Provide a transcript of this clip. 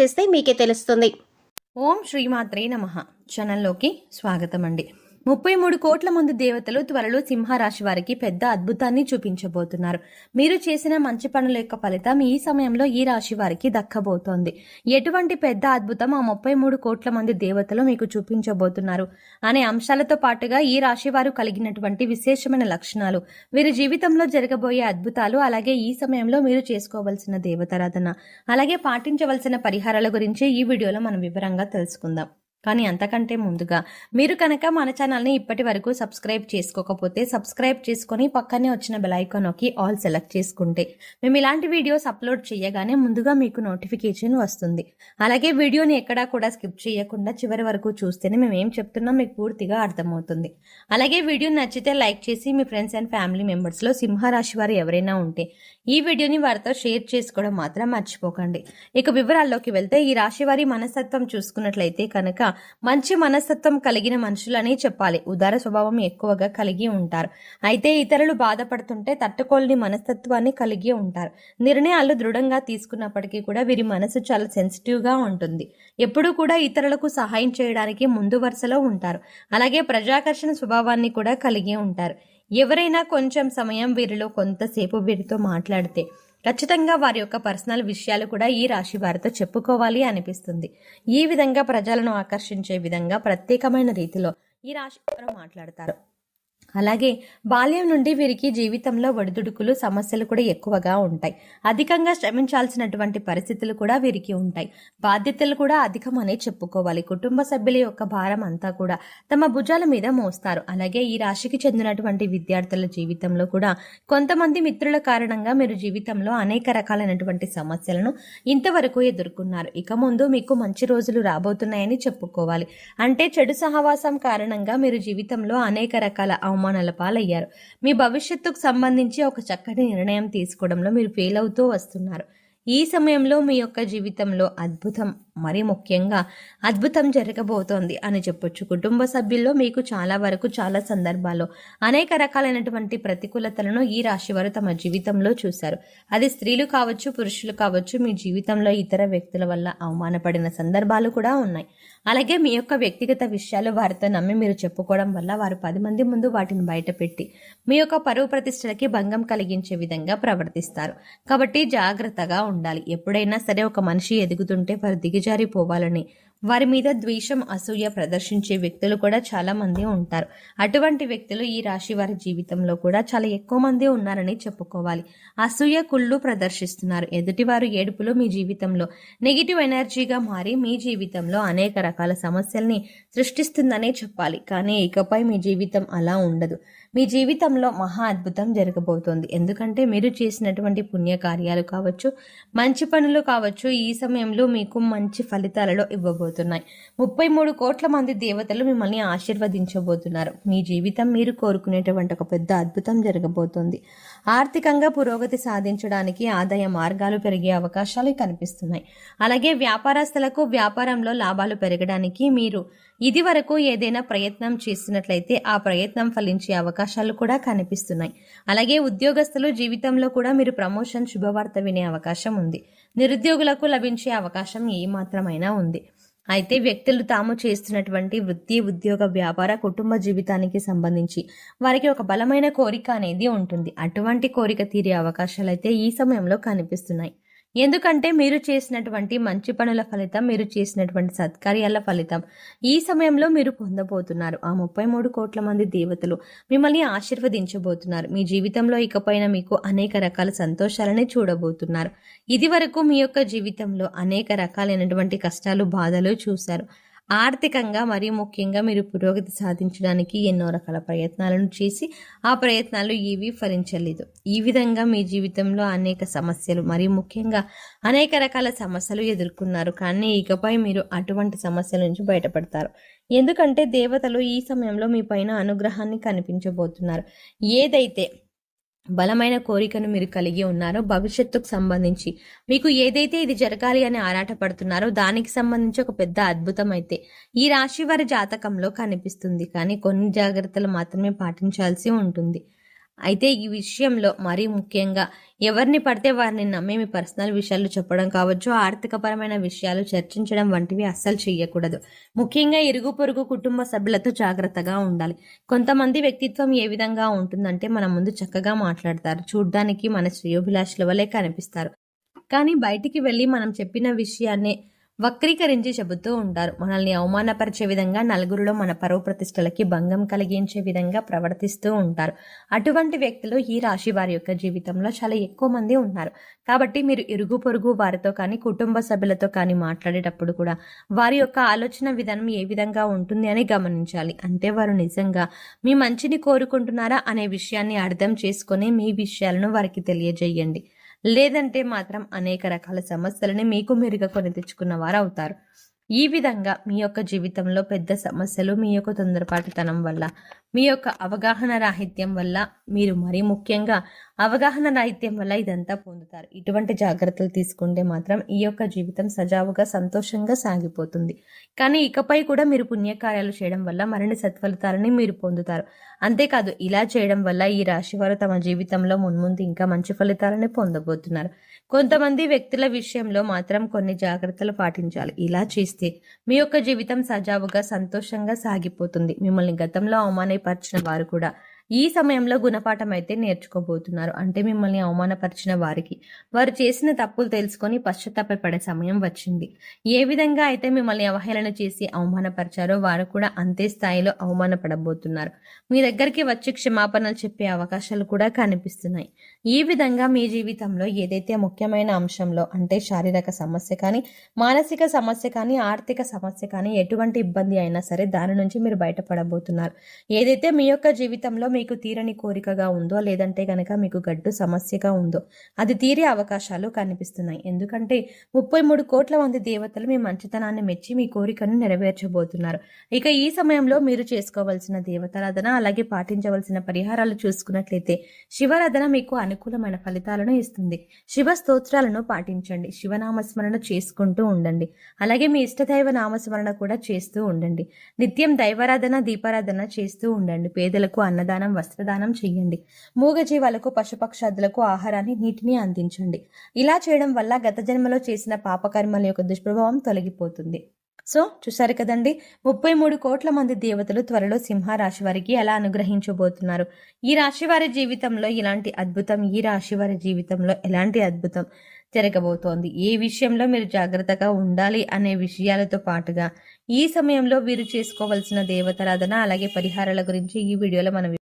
చేస్తే మీకే తెలుస్తుంది. ఓం శ్రీమాత్రే నమః ఛానల్లోకి స్వాగతం అండి. 33 కోట్ల మంది దేవతలు త్వరలో సింహరాశి వారికి పెద్ద అద్భుతాన్ని చూపించబోతున్నారు. మీరు చేసిన మంచి పనుల యొక్క ఫలితం ఈ సమయంలో ఈ రాశి వారికి దక్కబోతోంది. ఎటువంటి పెద్ద అద్భుతం ఆ 33 కోట్ల మంది దేవతలు మీకు చూపించబోతున్నారు అనే అంశాలతో పాటుగా ఈ రాశి వారు కలిగినటువంటి విశేషమైన లక్షణాలు, వీరి జీవితంలో జరగబోయే అద్భుతాలు, అలాగే ఈ సమయంలో మీరు చేసుకోవాల్సిన దేవతారాధన, అలాగే పాటించవలసిన పరిహారాల గురించి ఈ వీడియోలో మనం వివరంగా తెలుసుకుందాం. కానీ అంతకంటే ముందుగా మీరు కనుక మన ఛానల్ని ఇప్పటి వరకు సబ్స్క్రైబ్ చేసుకోకపోతే సబ్స్క్రైబ్ చేసుకొని పక్కనే వచ్చిన బెల్ ఐకాన్ నొక్కి ఆల్ సెలెక్ట్ చేసుకుంటే మేము ఇలాంటి వీడియోస్ అప్లోడ్ చేయగానే ముందుగా మీకు నోటిఫికేషన్ వస్తుంది. అలాగే వీడియోని ఎక్కడా కూడా స్కిప్ చేయకుండా చివరి వరకు చూస్తేనే మేము ఏం చెప్తున్నాం మీకు పూర్తిగా అర్థమవుతుంది. అలాగే వీడియో నచ్చితే లైక్ చేసి మీ ఫ్రెండ్స్ అండ్ ఫ్యామిలీ మెంబర్స్లో సింహరాశి వారు ఎవరైనా ఉంటే ఈ వీడియోని వారితో షేర్ చేసుకోవడం మాత్రం మర్చిపోకండి. ఇక వివరాల్లోకి వెళ్తే ఈ రాశి వారి మనస్తత్వం చూసుకున్నట్లయితే కనుక మంచి మనస్తత్వం కలిగిన మనుషులని చెప్పాలి. ఉదార స్వభావం ఎక్కువగా కలిగి ఉంటారు. అయితే ఇతరులు బాధపడుతుంటే తట్టుకోలేని మనస్తత్వాన్ని కలిగి ఉంటారు. నిర్ణయాలు దృఢంగా తీసుకున్నప్పటికీ కూడా వీరి మనసు చాలా సెన్సిటివ్ గా ఉంటుంది. ఎప్పుడూ కూడా ఇతరులకు సహాయం చేయడానికి ముందు వరుసలో ఉంటారు. అలాగే ప్రజాకర్షణ స్వభావాన్ని కూడా కలిగి ఉంటారు. ఎవరైనా కొంచెం సమయం వీరిలో కొంతసేపు వీరితో మాట్లాడితే ఖచ్చితంగా వారి యొక్క పర్సనల్ విషయాలు కూడా ఈ రాశి వారితో చెప్పుకోవాలి అనిపిస్తుంది. ఈ విధంగా ప్రజలను ఆకర్షించే విధంగా ప్రత్యేకమైన రీతిలో ఈ రాశి వారు మాట్లాడతారు. అలాగే బాల్యం నుండి వీరికి జీవితంలో ఒడిదుడుకులు, సమస్యలు కూడా ఎక్కువగా ఉంటాయి. అధికంగా శ్రమించాల్సినటువంటి పరిస్థితులు కూడా వీరికి ఉంటాయి. బాధ్యతలు కూడా అధికమనే చెప్పుకోవాలి. కుటుంబ సభ్యుల యొక్క భారం అంతా కూడా తమ భుజాల మీద మోస్తారు. అలాగే ఈ రాశికి చెందినటువంటి విద్యార్థుల జీవితంలో కూడా కొంతమంది మిత్రుల కారణంగా మీరు జీవితంలో అనేక రకాలైనటువంటి సమస్యలను ఇంతవరకు ఎదుర్కొన్నారు. ఇక ముందు మీకు మంచి రోజులు రాబోతున్నాయని చెప్పుకోవాలి. అంటే చెడు సహవాసం కారణంగా మీరు జీవితంలో అనేక రకాల అవమానాల పాలయ్యారు. మీ భవిష్యత్తుకు సంబంధించి ఒక చక్కటి నిర్ణయం తీసుకోవడంలో మీరు ఫెయిల్ అవుతూ వస్తున్నారు. ఈ సమయంలో మీ యొక్క జీవితంలో అద్భుతం, మరి ముఖ్యంగా అద్భుతం జరగబోతోంది అని చెప్పొచ్చు. కుటుంబ సభ్యుల్లో మీకు చాలా వరకు చాలా సందర్భాల్లో అనేక రకాలైనటువంటి ప్రతికూలతలను ఈ రాశి వారు తమ జీవితంలో చూశారు. అది స్త్రీలు కావచ్చు, పురుషులు కావచ్చు. మీ జీవితంలో ఇతర వ్యక్తుల వల్ల అవమానపడిన సందర్భాలు కూడా ఉన్నాయి. అలాగే మీ యొక్క వ్యక్తిగత విషయాలు వారితో నమ్మి మీరు చెప్పుకోవడం వల్ల వారు 10 మంది ముందు వాటిని బయటపెట్టి మీ యొక్క పరువు ప్రతిష్టలకి భంగం కలిగించే విధంగా ప్రవర్తిస్తారు. కాబట్టి జాగ్రత్తగా ఉండాలి. ఎప్పుడైనా సరే ఒక మనిషి ఎదుగుతుంటే వారు దిగజారిపోవాలని వారి మీద ద్వేషం, అసూయ ప్రదర్శించే వ్యక్తులు కూడా చాలా మంది ఉంటారు. అటువంటి వ్యక్తులు ఈ రాశి వారి జీవితంలో కూడా చాలా ఎక్కువ మంది ఉన్నారని చెప్పుకోవాలి. అసూయ, కుళ్ళు ప్రదర్శిస్తున్నారు. ఎదుటివారు ఏడుపులు మీ జీవితంలో నెగిటివ్ ఎనర్జీగా మారి మీ జీవితంలో అనేక రకాల సమస్యల్ని సృష్టిస్తుందనే చెప్పాలి. కానీ ఇకపై మీ జీవితం అలా ఉండదు. మీ జీవితంలో మహా అద్భుతం జరగబోతోంది. ఎందుకంటే మీరు చేసినటువంటి పుణ్యకార్యాలు కావచ్చు, మంచి పనులు కావచ్చు, ఈ సమయంలో మీకు మంచి ఫలితాలలో ఇవ్వబోతున్నాయి. 33 కోట్ల మంది దేవతలు మిమ్మల్ని ఆశీర్వదించబోతున్నారు. మీ జీవితం మీరు కోరుకునేటువంటి ఒక పెద్ద అద్భుతం జరగబోతోంది. ఆర్థికంగా పురోగతి సాధించడానికి ఆదాయ మార్గాలు పెరిగే అవకాశాలు కనిపిస్తున్నాయి. అలాగే వ్యాపారస్తులకు వ్యాపారంలో లాభాలు పెరగడానికి మీరు ఇది వరకు ఏదైనా ప్రయత్నం చేసినట్లయితే ఆ ప్రయత్నం ఫలించే అవకాశాలు కూడా కనిపిస్తున్నాయి. అలాగే ఉద్యోగస్తులు జీవితంలో కూడా మీరు ప్రమోషన్, శుభవార్త వినే అవకాశం ఉంది. నిరుద్యోగులకు లభించే అవకాశం ఏమాత్రమైనా ఉంది. అయితే వ్యక్తులు తాము చేస్తున్నటువంటి వృత్తి, ఉద్యోగ, వ్యాపార, కుటుంబ జీవితానికి సంబంధించి వారికి ఒక బలమైన కోరిక అనేది ఉంటుంది. అటువంటి కోరిక తీరే అవకాశాలు అయితే ఈ సమయంలో కనిపిస్తున్నాయి. ఎందుకంటే మీరు చేసినటువంటి మంచి పనుల ఫలితం, మీరు చేసినటువంటి సత్కార్యాల ఫలితం ఈ సమయంలో మీరు పొందబోతున్నారు. ఆ 33 కోట్ల మంది దేవతలు మిమ్మల్ని ఆశీర్వదించబోతున్నారు. మీ జీవితంలో ఇకపైన మీకు అనేక రకాల సంతోషాలని చూడబోతున్నారు. ఇది వరకు మీ యొక్క జీవితంలో అనేక రకాలైనటువంటి కష్టాలు, బాధలు చూశారు. ఆర్థికంగా మరీ ముఖ్యంగా మీరు పురోగతి సాధించడానికి ఎన్నో రకాల ప్రయత్నాలను చేసి ఆ ప్రయత్నాలు ఏవీ ఫలించలేదు. ఈ విధంగా మీ జీవితంలో అనేక సమస్యలు, మరీ ముఖ్యంగా అనేక రకాల సమస్యలు ఎదుర్కొన్నారు. కానీ ఇకపై మీరు అటువంటి సమస్యల నుంచి బయటపడతారు. ఎందుకంటే దేవతలు ఈ సమయంలో మీ పైన అనుగ్రహాన్ని కనిపించబోతున్నారు. ఏదైతే బలమైన కోరికను మీరు కలిగి ఉన్నారో, భవిష్యత్తుకు సంబంధించి మీకు ఏదైతే ఇది జరగాలి అని ఆరాటపడుతున్నారో దానికి సంబంధించి ఒక పెద్ద అద్భుతం అయితే ఈ రాశి వారి జాతకంలో కనిపిస్తుంది. కానీ కొన్ని జాగ్రత్తలు మాత్రమే పాటించాల్సి ఉంటుంది. అయితే ఈ విషయంలో మరీ ముఖ్యంగా ఎవరిని పడితే వారిని నమ్మి మీ పర్సనల్ విషయాలు చెప్పడం కావచ్చు, ఆర్థికపరమైన విషయాలు చర్చించడం వంటివి అస్సలు చేయకూడదు. ముఖ్యంగా ఇరుగు పొరుగు కుటుంబ సభ్యులతో జాగ్రత్తగా ఉండాలి. కొంతమంది వ్యక్తిత్వం ఏ విధంగా ఉంటుందంటే మన ముందు చక్కగా మాట్లాడతారు, చూడ్డానికి మన శ్రేయోభిలాషుల వలె కనిపిస్తారు. కానీ బయటికి వెళ్ళి మనం చెప్పిన విషయాన్ని వక్రీకరించి చెబుతూ ఉంటారు. మనల్ని అవమానపరిచే విధంగా, నలుగురిలో మన పరువు ప్రతిష్టలకి భంగం కలిగించే విధంగా ప్రవర్తిస్తూ ఉంటారు. అటువంటి వ్యక్తులు ఈ రాశి వారి యొక్క జీవితంలో చాలా ఎక్కువ మంది ఉన్నారు. కాబట్టి మీరు ఇరుగు పొరుగు వారితో కానీ, కుటుంబ సభ్యులతో కానీ మాట్లాడేటప్పుడు కూడా వారి యొక్క ఆలోచన విధానం ఏ విధంగా ఉంటుంది అని గమనించాలి. అంటే వారు నిజంగా మీ మంచిని కోరుకుంటున్నారా అనే విషయాన్ని అర్థం చేసుకొని మీ విషయాలను వారికి తెలియజేయండి. లేదంటే మాత్రం అనేక రకాల సమస్యలని మీకు మీరుగా కొని తెచ్చుకున్న వారు అవుతారు. ఈ విధంగా మీ యొక్క జీవితంలో పెద్ద సమస్యలు మీ యొక్క తొందరపాటుతనం వల్ల, మీ యొక్క అవగాహన రాహిత్యం వల్ల, మీరు మరీ ముఖ్యంగా అవగాహన రాహిత్యం వల్ల ఇదంతా పొందుతారు. ఇటువంటి జాగ్రత్తలు తీసుకుంటే మాత్రం ఈ యొక్క జీవితం సజావుగా సంతోషంగా సాగిపోతుంది. కానీ ఇకపై కూడా మీరు పుణ్యకార్యాలు చేయడం వల్ల మరిన్ని సత్ఫలితాలని మీరు పొందుతారు. అంతేకాదు ఇలా చేయడం వల్ల ఈ రాశి వారు తమ జీవితంలో మున్ముందు ఇంకా మంచి ఫలితాలని పొందబోతున్నారు. కొంతమంది వ్యక్తుల విషయంలో మాత్రం కొన్ని జాగ్రత్తలు పాటించాలి. ఇలా చేస్తే మీ యొక్క జీవితం సజావుగా సంతోషంగా సాగిపోతుంది. మిమ్మల్ని గతంలో అవమానపరిచిన వారు కూడా ఈ సమయంలో గుణపాఠం అయితే నేర్చుకోబోతున్నారు. అంటే మిమ్మల్ని అవమానపరిచిన వారికి వారు చేసిన తప్పులు తెలుసుకొని పశ్చాత్తాపపడే సమయం వచ్చింది. ఏ విధంగా అయితే మిమ్మల్ని అవహేళన చేసి అవమానపరిచారో వారు కూడా అంతే స్థాయిలో అవమానపడబోతున్నారు. మీ దగ్గరికి వచ్చి క్షమాపణలు చెప్పే అవకాశాలు కూడా కనిపిస్తున్నాయి. ఈ విధంగా మీ జీవితంలో ఏదైతే ముఖ్యమైన అంశంలో అంటే శారీరక సమస్య కానీ, మానసిక సమస్య కానీ, ఆర్థిక సమస్య కానీ, ఎటువంటి ఇబ్బంది అయినా సరే దాని నుంచి మీరు బయటపడబోతున్నారు. ఏదైతే మీ యొక్క జీవితంలో మీకు తీరని కోరికగా ఉందో, లేదంటే కనుక మీకు గడ్డు సమస్యగా ఉందో అది తీరే అవకాశాలు కనిపిస్తున్నాయి. ఎందుకంటే 33 కోట్ల మంది దేవతలు మీ మంచితనాన్ని మెచ్చి మీ కోరికను నెరవేర్చబోతున్నారు. ఇక ఈ సమయంలో మీరు చేసుకోవాల్సిన దేవతారాధన, అలాగే పాటించవలసిన పరిహారాలు చూసుకున్నట్లయితే శివారాధన మీకు అనుకూలమైన ఫలితాలను ఇస్తుంది. శివ స్తోత్రాలను పాటించండి, శివనామస్మరణ చేసుకుంటూ ఉండండి. అలాగే మీ ఇష్టదైవ నామస్మరణ కూడా చేస్తూ ఉండండి. నిత్యం దైవారాధన, దీపారాధన చేస్తూ ఉండండి. పేదలకు అన్నదానం, వస్త్రదానం చేయండి. మూగజీవాలకు, పశుపక్షాదులకు ఆహారాన్ని, నీటిని అందించండి. ఇలా చేయడం వల్ల గత జన్మలో చేసిన పాపకర్మల యొక్క దుష్ప్రభావం తొలగిపోతుంది. సో చూసారు కదండి, 33 కోట్ల మంది దేవతలు త్వరలో సింహరాశి వారికి ఎలా అనుగ్రహించబోతున్నారు. ఈ రాశి వారి జీవితంలో ఇలాంటి అద్భుతం, ఈ రాశి వారి జీవితంలో ఎలాంటి అద్భుతం జరగబోతోంది, ఏ విషయంలో మీరు జాగ్రత్తగా ఉండాలి అనే విషయాలతో పాటుగా ఈ సమయంలో వీరు చేసుకోవాల్సిన దేవతారాధన అలాగే పరిహారాల గురించి ఈ వీడియోలో మనం